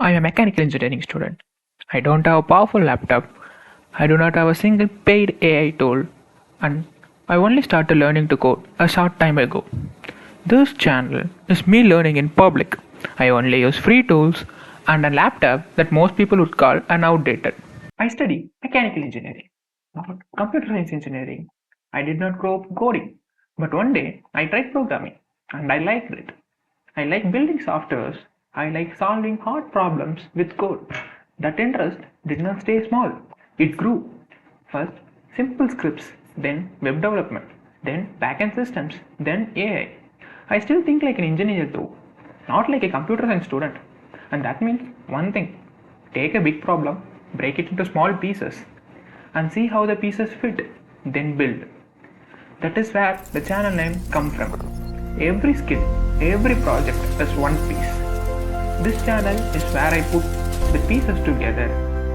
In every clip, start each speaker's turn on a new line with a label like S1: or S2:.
S1: I am a mechanical engineering student. I don't have a powerful laptop. I do not have a single paid AI tool, and I only started learning to code a short time ago. This channel is me learning in public. I only use free tools and a laptop that most people would call an outdated. I study mechanical engineering, not computer science engineering. I did not grow up coding, but one day I tried programming and I liked it. I like building softwares. I like solving hard problems with code. That interest did not stay small. It grew. First, simple scripts, then web development, then backend systems, then AI. I still think like an engineer though, not like a computer science student. And that means one thing: take a big problem, break it into small pieces, and see how the pieces fit, then build. That is where the channel name comes from. Every skill, every project is one piece. This channel is where I put the pieces together,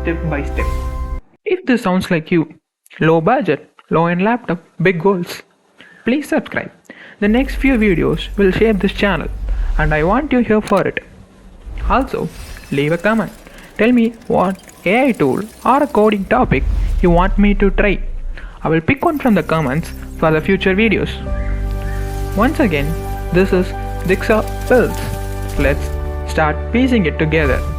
S1: step by step. If this sounds like you, low budget, low end laptop, big goals, please subscribe. The next few videos will shape this channel, and I want you here for it. Also, leave a comment. Tell me what AI tool or a coding topic you want me to try. I will pick one from the comments for the future videos. Once again, this is JigSaw Builds. Let's start piecing it together.